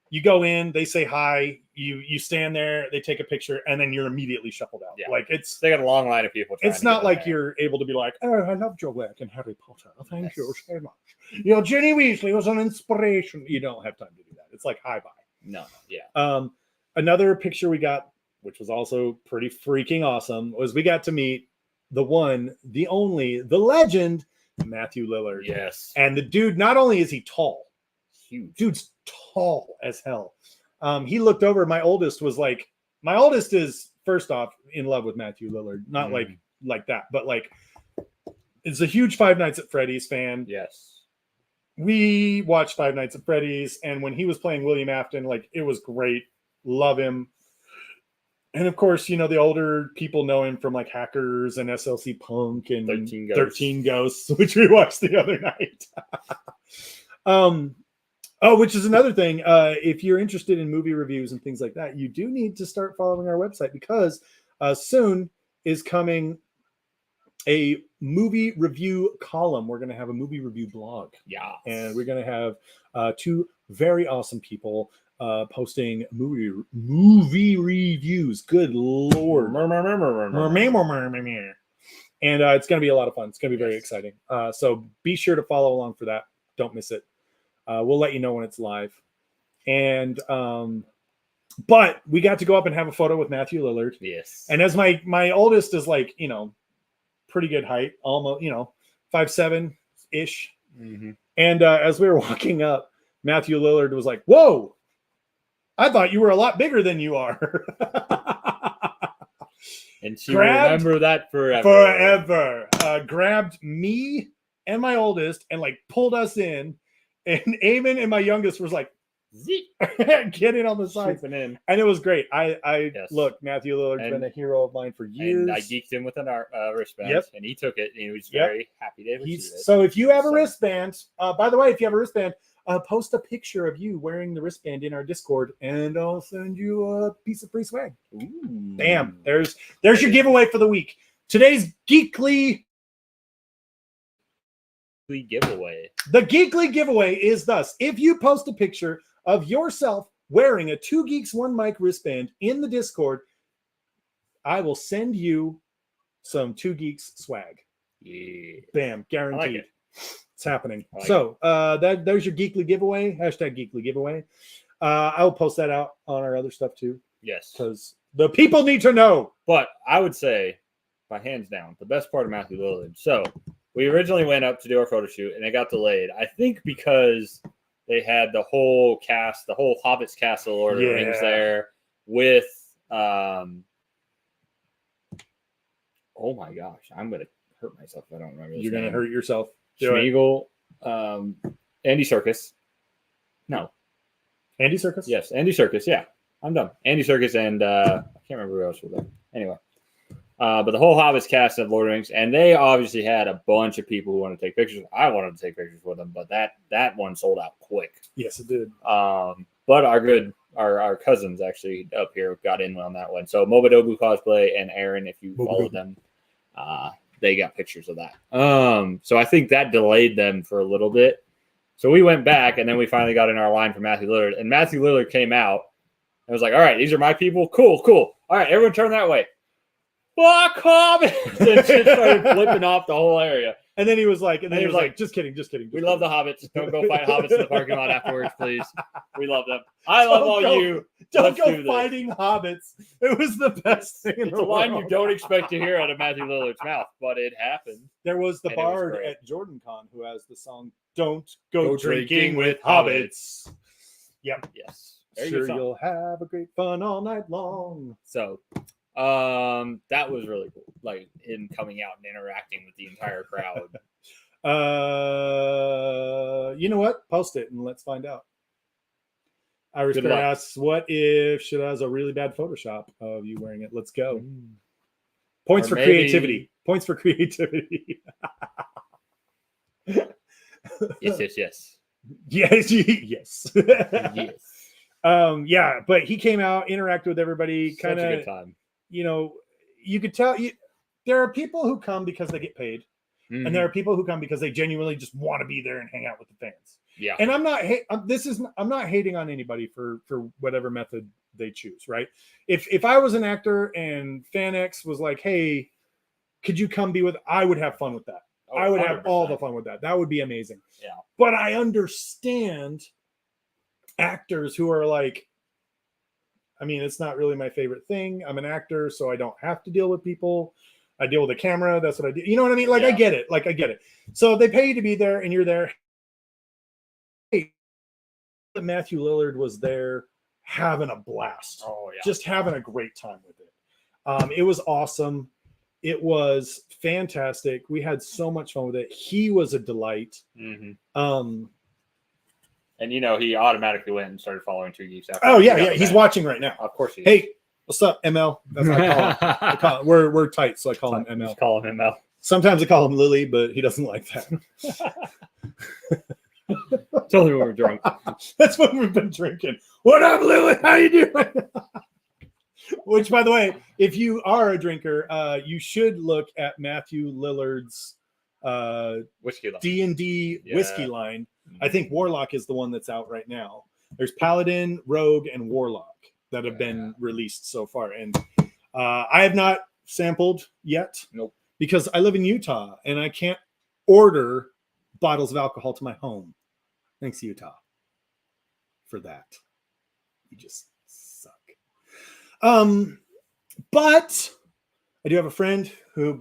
you go in, they say hi, you stand there, they take a picture, and then you're immediately shuffled out. Yeah. Like They got a long line of people. It's not like you're able to be like, oh, I loved your work in Harry Potter. Thank you so much. You know, Ginny Weasley was an inspiration. You don't have time to do that. It's like hi bye. No. Yeah. Another picture we got, which was also pretty freaking awesome, was we got to meet the one, the only, the legend, Matthew Lillard. Yes. And the dude, not only is he tall, huge. Dude's tall as hell. He looked over. My oldest was like, my oldest is first off in love with Matthew Lillard, not like that, but like is a huge Five Nights at Freddy's fan. Yes. We watched Five Nights at Freddy's, and when he was playing William Afton, like it was great. Love him. And of course, you know, the older people know him from like Hackers and SLC Punk and 13 Ghosts, which we watched the other night. Which is another thing. If you're interested in movie reviews and things like that, you do need to start following our website because soon is coming a movie review column. We're going to have a movie review blog. Yeah. And we're going to have two very awesome people posting movie reviews. Good Lord. And it's going to be a lot of fun. It's going to be very exciting. So be sure to follow along for that. Don't miss it. We'll let you know when it's live. And but we got to go up and have a photo with Matthew Lillard. Yes. And as my oldest is like, you know, pretty good height, almost, you know, 5'7" ish. Mm-hmm. And as we were walking up, Matthew Lillard was like, "Whoa, I thought you were a lot bigger than you are." And she will remember that forever. Grabbed me and my oldest and like pulled us in. And Eamon and my youngest was like, get in on the side. And it was great. Look, Matthew Lillard's been a hero of mine for years. And I geeked him with a wristband, and he took it, and he was very happy to receive it. So if you have a wristband, by the way, if you have a wristband, post a picture of you wearing the wristband in our Discord, and I'll send you a piece of free swag. Ooh. Bam. There's your giveaway for the week. Today's Geekly giveaway. The Geekly giveaway is thus: if you post a picture of yourself wearing a 2 Geeks 1 Mic wristband in the Discord, I will send you some 2 Geeks swag. Yeah. Bam, guaranteed. Like it's happening. There's your Geekly giveaway. #Geekly giveaway. I will post that out on our other stuff too. Yes, because the people need to know. But I would say, by hands down, the best part of Matthew Lillard. So we originally went up to do our photo shoot, and it got delayed. I think because they had the whole cast, the whole Hobbit's Castle Lord of the Rings there with, oh my gosh, I'm going to hurt myself if I don't remember. You're going to hurt yourself. Schmeagle, Andy Serkis. No. Andy Serkis? Yes, Andy Serkis. Yeah, I'm done. Andy Serkis and I can't remember who else was there. Anyway. But the whole Hobbits cast of Lord of the Rings, and they obviously had a bunch of people who wanted to take pictures. I wanted to take pictures with them, but that one sold out quick. Yes, it did. But our cousins actually up here got in on that one. So Mobadobu Cosplay and Aaron, if you follow them, they got pictures of that. So I think that delayed them for a little bit. So we went back, and then we finally got in our line for Matthew Lillard. And Matthew Lillard came out and was like, all right, these are my people. Cool. All right, everyone turn that way. Fuck Hobbits! And just started flipping off the whole area. And then he was like, just kidding. We love the Hobbits. Don't go fight Hobbits in the parking lot afterwards, please. We love them. I love all you. Don't go fighting Hobbits. It was the best thing in the world. It's a line you don't expect to hear out of Matthew Lillard's mouth, but it happened. There was the bard at JordanCon who has the song "Don't Go Drinking with Hobbits." Yep. Yes. Sure, you'll have a great fun all night long. So, that was really cool. Like him coming out and interacting with the entire crowd. You know what? Post it and let's find out. Irish Bear asks, "What if Shit has a really bad Photoshop of you wearing it?" Let's go. Points for creativity. Points for creativity. Yes. Yes. Yes. Yeah, but he came out, interacted with everybody, kind of good time. You know, you could tell there are people who come because they get paid, and there are people who come because they genuinely just want to be there and hang out with the fans. Yeah. And I'm not hating on anybody for whatever method they choose, right? If I was an actor and FanX was like, "Hey, could you come be with?" I would have fun with that. Oh, I would 100%. have all the fun with that. That would be amazing. Yeah. But I understand actors who are like, I mean, it's not really my favorite thing. I'm an actor, so I don't have to deal with people. I deal with a camera. That's what I do. You know what I mean? Like, yeah. I get it. So they pay you to be there, and you're there. Hey, Matthew Lillard was there having a blast. Oh, yeah. Just having a great time with it. It was awesome. It was fantastic. We had so much fun with it. He was a delight. Mm-hmm. And, he automatically went and started following Two Geeks after. Oh, yeah. He's watching right now. Of course he is. Hey, what's up, ML? That's what I call him. We're tight, so I call him ML. Just call him ML. Sometimes I call him Lily, but he doesn't like that. Totally when we're drunk. That's when we've been drinking. What up, Lily? How you doing? Which, by the way, if you are a drinker, you should look at Matthew Lillard's D&D whiskey line. I think Warlock is the one that's out right now. There's Paladin, Rogue, and Warlock that have been released so far. And I have not sampled yet. Nope. Because I live in Utah and I can't order bottles of alcohol to my home. Thanks, Utah, for that. You just suck. But I do have a friend who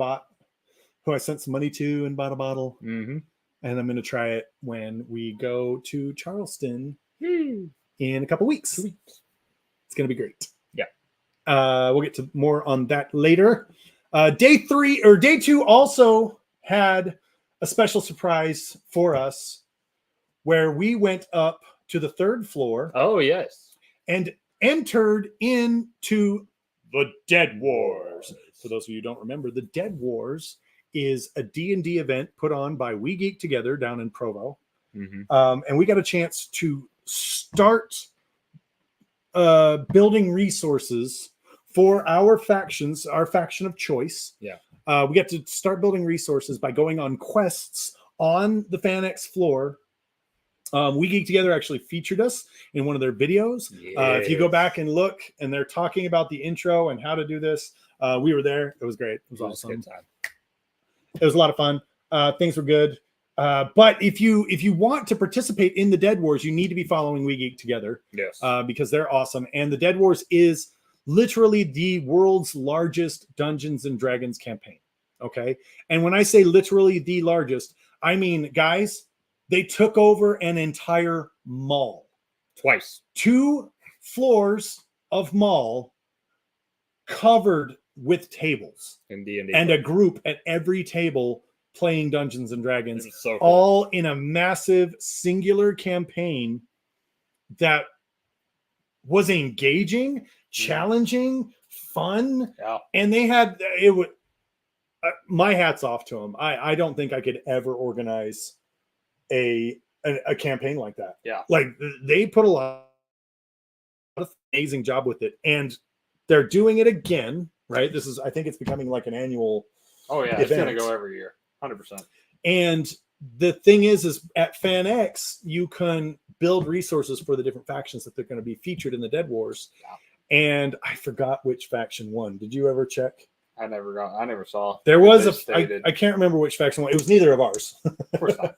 I sent some money to and bought a bottle. Mm-hmm. And I'm going to try it when we go to Charleston in a couple weeks. 2 weeks. It's going to be great. Yeah. We'll get to more on that later. Day 2 also had a special surprise for us where we went up to the 3rd floor. Oh, yes. And entered into the Dead Wars. For those of you who don't remember, the Dead Wars is a D&D event put on by We Geek Together down in Provo. Mm-hmm. And we got a chance to start building resources for our factions, our faction of choice. Yeah. We got to start building resources by going on quests on the FanX floor. We Geek Together actually featured us in one of their videos. Yes. If you go back and look, and they're talking about the intro and how to do this, we were there. It was great. It was awesome. Good time. It was a lot of fun. Things were good. But if you want to participate in the Dead Wars, you need to be following We Geek Together. Yes. Because they're awesome. And the Dead Wars is literally the world's largest Dungeons and Dragons campaign. Okay. And when I say literally the largest, I mean, guys, they took over an entire mall. Twice. 2 floors of mall covered with tables. And D&D. And a group at every table playing Dungeons and Dragons. So cool. All in a massive singular campaign that was engaging, challenging, fun. Yeah. And they had it would. My hat's off to them. I don't think I could ever organize a campaign like that. Yeah. Like they put a lot of amazing job with it, and they're doing it again. Right. I think it's becoming like an annual. Oh yeah, event. It's gonna go every year, 100%. And the thing is at FanX you can build resources for the different factions that they're going to be featured in the Dead Wars. Yeah. And I forgot which faction won. Did you ever check? I never saw. There was I can't remember which faction won. It was neither of ours. Of course not.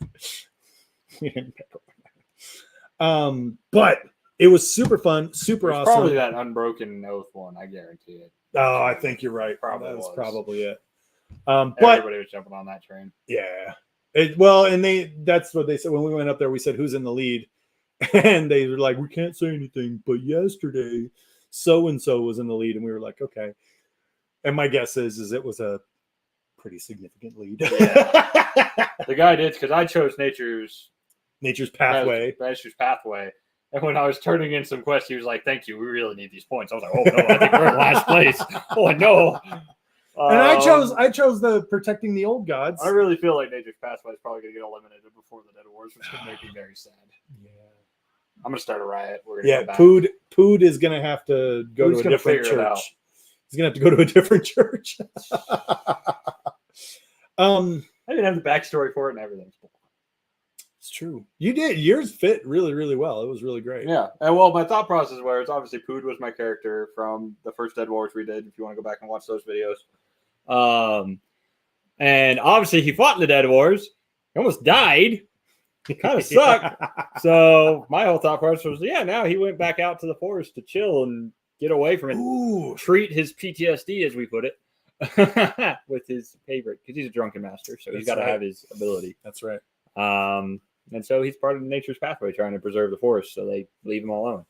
But it was super fun, super awesome. Probably that Unbroken Oath one, I guarantee it. Oh, I think you're right. Probably That's was. probably it. Everybody But was jumping on that train. Yeah. That's what they said when we went up there. We said, who's in the lead? And they were like, we can't say anything, but yesterday so-and-so was in the lead. And we were like, okay. And my guess is it was a pretty significant lead. Yeah. The guy did, because I chose Nature's Pathway. Nature's Pathway. And when I was turning in some quests, he was like, thank you, we really need these points. I was like, oh no, I think we're in last place. Oh no. And I chose the protecting the old gods. I really feel like Nature's Pathway is probably going to get eliminated before the Dead Wars, which would make me very sad. Yeah. I'm going to start a riot. We're going to Pood is going to have to go to a different church. He's going to have to go to a different church. I didn't have the backstory for it and everything. It's true. You did. Yours fit really, really well. It was really great. Yeah. And well, my thought process was obviously Pood was my character from the first Dead Wars we did. If you want to go back and watch those videos. And obviously he fought in the Dead Wars. He almost died. It kind of sucked. So my whole thought process was, now he went back out to the forest to chill and get away from it. Ooh. Treat his PTSD, as we put it, with his favorite, because he's a drunken master, so he's got to have his ability. That's right. And so he's part of Nature's Pathway, trying to preserve the forest, so they leave him alone.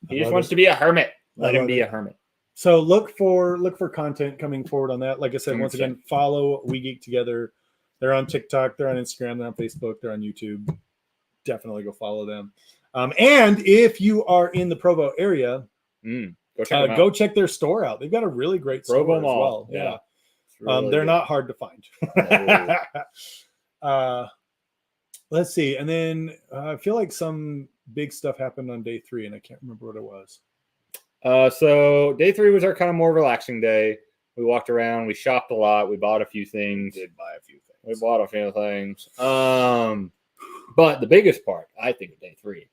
He just wants to be a hermit. Let him be a hermit. So look for content coming forward on that. Like I said, once again, follow We Geek Together. They're on TikTok, they're on Instagram, they're on Facebook, they're on YouTube. Definitely go follow them. And if you are in the Provo area, go check their store out. They've got a really great store Provo as Mall. well. Yeah. Really they're good. not hard to find. Let's see. And then I feel like some big stuff happened on day 3, and I can't remember what it was. So day 3 was our kind of more relaxing day. We walked around, we shopped a lot, we bought a few things. We bought a few things. But the biggest part, I think, of day 3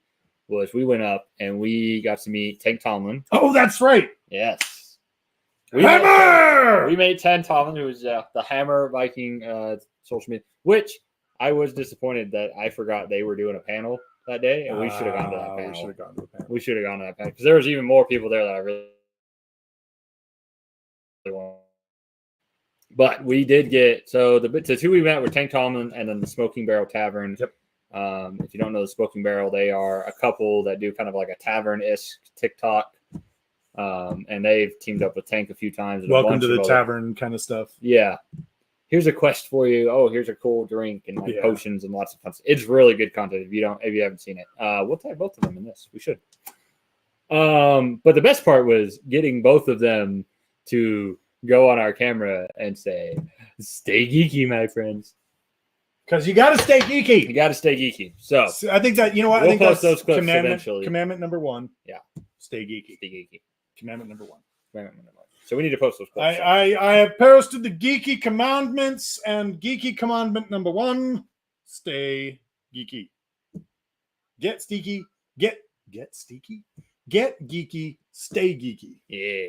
was we went up and we got to meet Tank Tomlin. Oh, that's right. Yes. Hammer! We made Tank Tomlin, who was the Hammer Viking social media, which I was disappointed that I forgot they were doing a panel that day, and we should have gone to that panel. We should have gone to that panel because there was even more people there that I really wanted. But we did get the 2 we met were Tank Tomlin and then the Smoking Barrel Tavern. Yep. If you don't know the Smoking Barrel, they are a couple that do kind of like a tavern-ish TikTok. And they've teamed up with Tank a few times. Welcome to the tavern kind of stuff. Yeah. Here's a quest for you. Oh, here's a cool drink and potions and lots of fun stuff. It's really good content if you haven't seen it. We'll tag both of them in this. We should. But the best part was getting both of them to go on our camera and say, "Stay geeky, my friends." Because you got to stay geeky. You got to stay geeky. So I think that, you know what? We'll I think post that's those clips eventually. Commandment number 1. Yeah. Stay geeky. Stay geeky. Commandment number 1. So we need to post those clips. I have posted the geeky commandments, and geeky commandment number 1, stay geeky. Get steaky. Get steaky. Get geeky. Stay geeky. Yeah.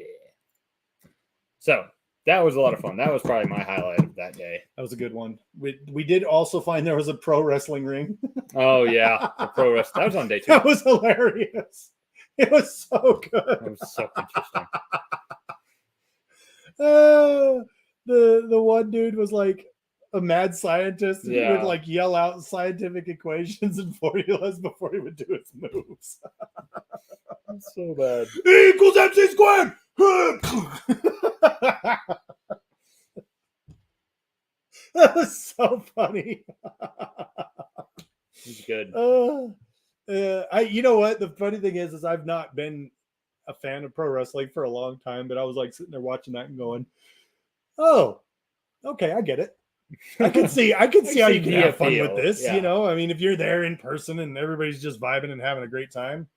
So that was a lot of fun. That was probably my highlight of that day. That was a good one. We did also find there was a pro wrestling ring. Oh yeah, the pro wrestling. That was on day 2. That was hilarious. It was so good. That was so interesting. The one dude was like a mad scientist, and he would like yell out scientific equations and formulas before he would do his moves. That's so bad. E equals MC squared. That was so funny. He's good. You know what? The funny thing is I've not been a fan of pro wrestling for a long time, but I was like sitting there watching that and going, "Oh, okay, I get it. I can see how you can have fun with this. Yeah. You know, I mean, if you're there in person and everybody's just vibing and having a great time."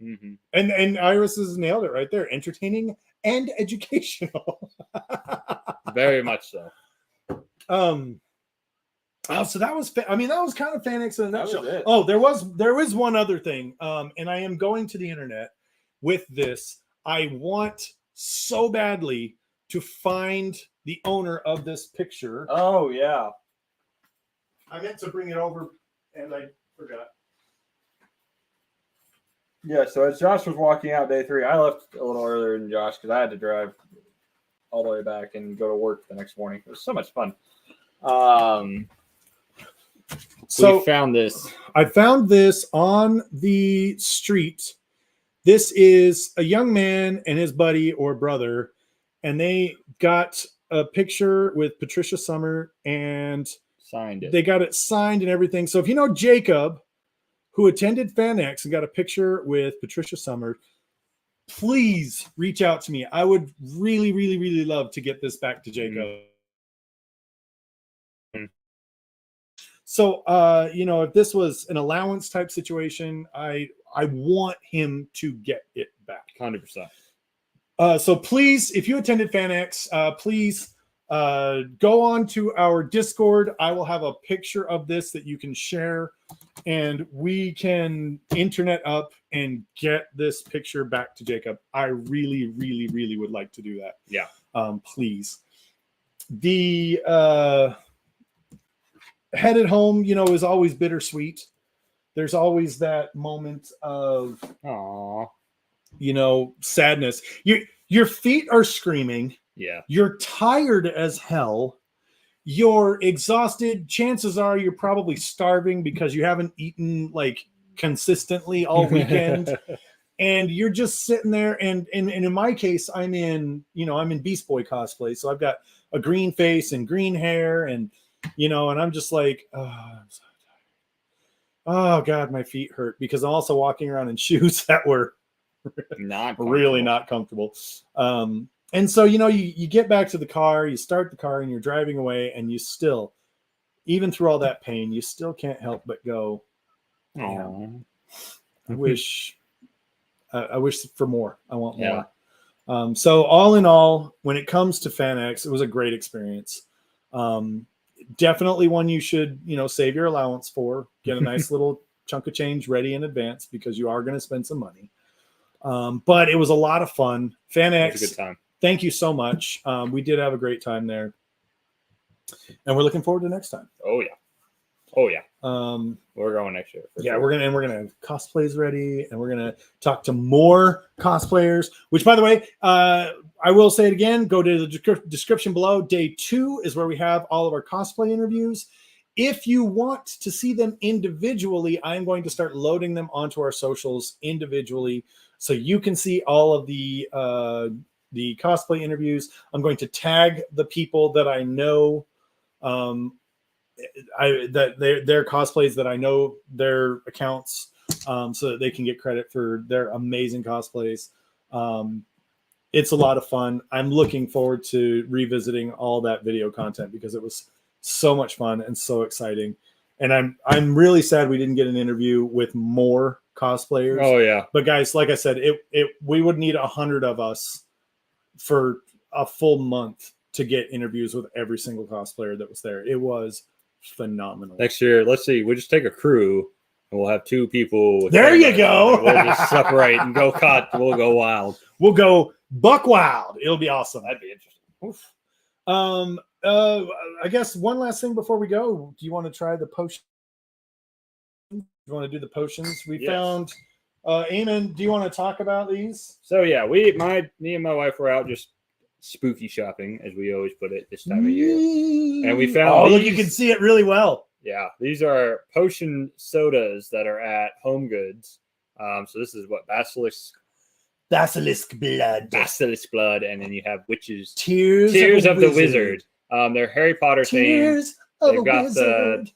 Mm-hmm. And Iris has nailed it right there. Entertaining and educational. Very much so. So that was that was kind of FanX in a That was nutshell. it. Oh, there was one other thing. And I am going to the internet with this. I want so badly to find the owner of this picture. Oh yeah. I meant to bring it over and I forgot. Yeah, so as Josh was walking out day 3, I left a little earlier than Josh because I had to drive all the way back and go to work the next morning. It was so much fun. So we found this. I found this on the street. This is a young man and his buddy or brother, and they got a picture with Patricia Summer and Signed it. They got it signed and everything. So if you know Jacob, who attended FanX and got a picture with Patricia Summer, please reach out to me. I would really, really, really love to get this back to Jacob. Mm-hmm. So, if this was an allowance type situation, I want him to get it back. 100%. So please, if you attended FanX, please go on to our Discord. I will have a picture of this that you can share, and we can internet up and get this picture back to Jacob. I really, really, really would like to do that. Yeah. Please. The headed home, is always bittersweet. There's always that moment of, Aww. Sadness. Your feet are screaming. Yeah. You're tired as hell. You're exhausted. Chances are you're probably starving because you haven't eaten like consistently all weekend. And you're just sitting there. And in my case, I'm in Beast Boy cosplay. So I've got a green face and green hair and I'm just like, oh, I'm so tired. Oh God, my feet hurt because I'm also walking around in shoes that were really not comfortable. And so, you get back to the car, you start the car and you're driving away and you still, even through all that pain, you still can't help but go, damn, I wish for more. I want more. Yeah. So all in all, when it comes to FanX, it was a great experience. Definitely one you should, save your allowance for, get a nice little chunk of change ready in advance because you are going to spend some money. But it was a lot of fun. FanX, it was a good time. Thank you so much. We did have a great time there. And we're looking forward to next time. Oh yeah. We're going next year. Yeah, sure. we're gonna have cosplays ready, and we're gonna talk to more cosplayers. Which, by the way, I will say it again. Go to the description below. Day 2 is where we have all of our cosplay interviews. If you want to see them individually, I'm going to start loading them onto our socials individually, so you can see all of the cosplay interviews. I'm going to tag the people that I know. Their cosplays that I know their accounts, so that they can get credit for their amazing cosplays. It's a lot of fun. I'm looking forward to revisiting all that video content because it was so much fun and so exciting. And I'm really sad we didn't get an interview with more cosplayers. Oh yeah. But guys, like I said, we would need 100 of us for a full month to get interviews with every single cosplayer that was there. It was phenomenal. Next year, let's see. We'll just take a crew and we'll have 2 people. There you go. We'll just separate and go cut. We'll go wild. We'll go buck wild. It'll be awesome. That'd be interesting. Oof. I guess one last thing before we go. Do you want to try the potion? You want to do the potions? We found. Eamon, do you want to talk about these? So yeah, me and my wife were out just spooky shopping, as we always put it this time of year, and we found. Oh, look, you can see it really well. Yeah, these are potion sodas that are at Home Goods. So this is what basilisk blood, and then you have witches tears of the wizard. They're Harry Potter themed. They've got the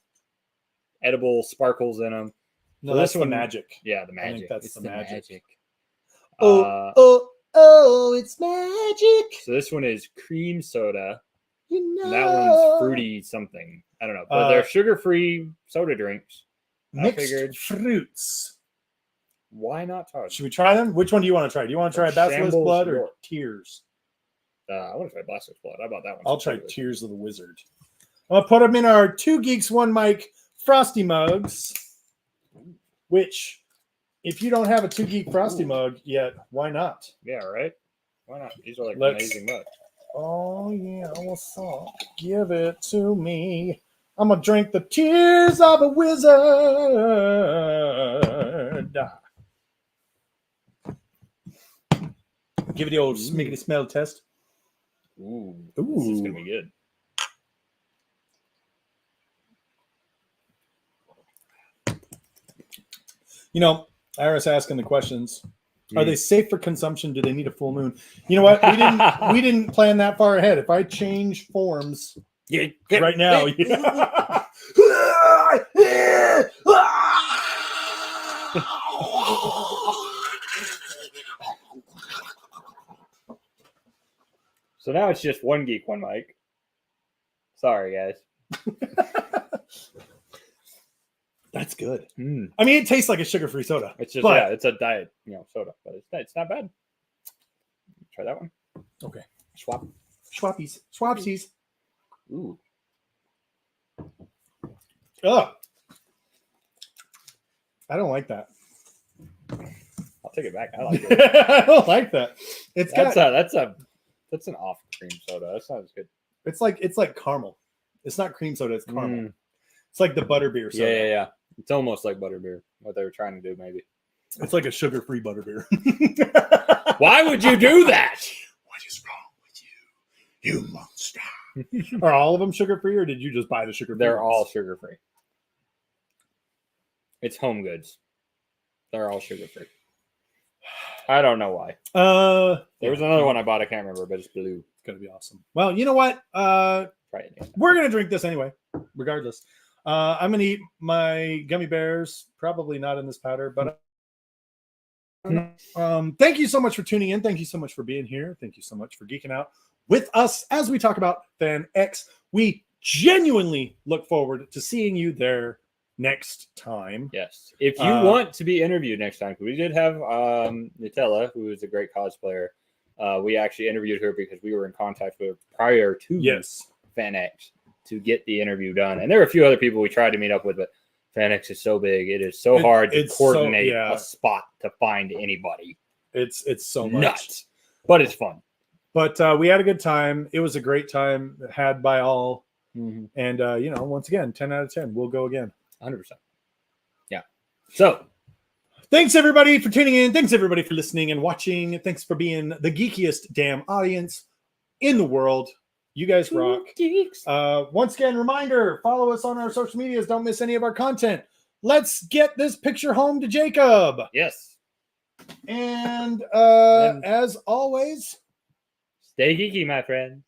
edible sparkles in them. No, so that's the magic. Yeah, the magic. I think that's the magic. Oh, it's magic. So this one is cream soda. You know. And that one's fruity something. I don't know. But they're sugar-free soda drinks. Mixed fruits. Why not try? Should we try them? Which one do you want to try? Do you want to try Basilisk Blood or Tears? I want to try Basilisk Blood. How about that one? I'll try Tears of the Wizard. I'll put them in our 2 Geeks, 1 Mic Frosty mugs, which, if you don't have a 2 Geek Frosty mug yet, why not? Yeah, right? Why not? These are like amazing mugs. Oh, yeah. What's up? Give it to me. I'm going to drink the Tears of a Wizard. Give it the old smiggity smell test. Ooh. This is going to be good. You know, Iris asking the questions. Are they safe for consumption? Do they need a full moon? You know what? We didn't plan that far ahead. If I change forms right now, So now it's just 1 Geek, 1 Mic. Sorry, guys. That's good. I mean, it tastes like a sugar-free soda. It's just it's a diet, soda, but it's not bad. Try that one. Okay. Swapsies. Ooh. Ugh. I don't like that. I'll take it back. I like it. I don't like that. That's an off cream soda. That's not as good. It's like caramel. It's not cream soda. It's caramel. It's like the butterbeer soda. Yeah. It's almost like butterbeer. What they were trying to do, maybe. It's like a sugar-free butterbeer. Why would you do that? What is wrong with you, you monster? Are all of them sugar-free, or did you just buy the sugar-free? They're all sugar-free. It's home goods. They're all sugar-free. I don't know why. There was another one I bought. I can't remember, but it's blue. It's gonna be awesome. Well, you know what? Try it next time. We're gonna drink this anyway, regardless. I'm gonna eat my gummy bears. Probably not in this powder, but thank you so much for tuning in. Thank you so much for being here. Thank you so much for geeking out with us as we talk about FanX. We genuinely look forward to seeing you there next time. Yes. If you want to be interviewed next time, we did have Nutella, who is a great cosplayer. We actually interviewed her because we were in contact with her prior to FanX to get the interview done. And there were a few other people we tried to meet up with, but FanX is so big. It is so hard to coordinate a spot to find anybody. It's so much. Nuts. But it's fun. But we had a good time. It was a great time had by all. And, once again, 10 out of 10. We'll go again. 100%. Yeah. So, thanks everybody for tuning in. Thanks everybody for listening and watching. Thanks for being the geekiest damn audience in the world. You guys rock. Once again, reminder, follow us on our social medias. Don't miss any of our content. Let's get this picture home to Jacob. Yes. And as always, stay geeky, my friends.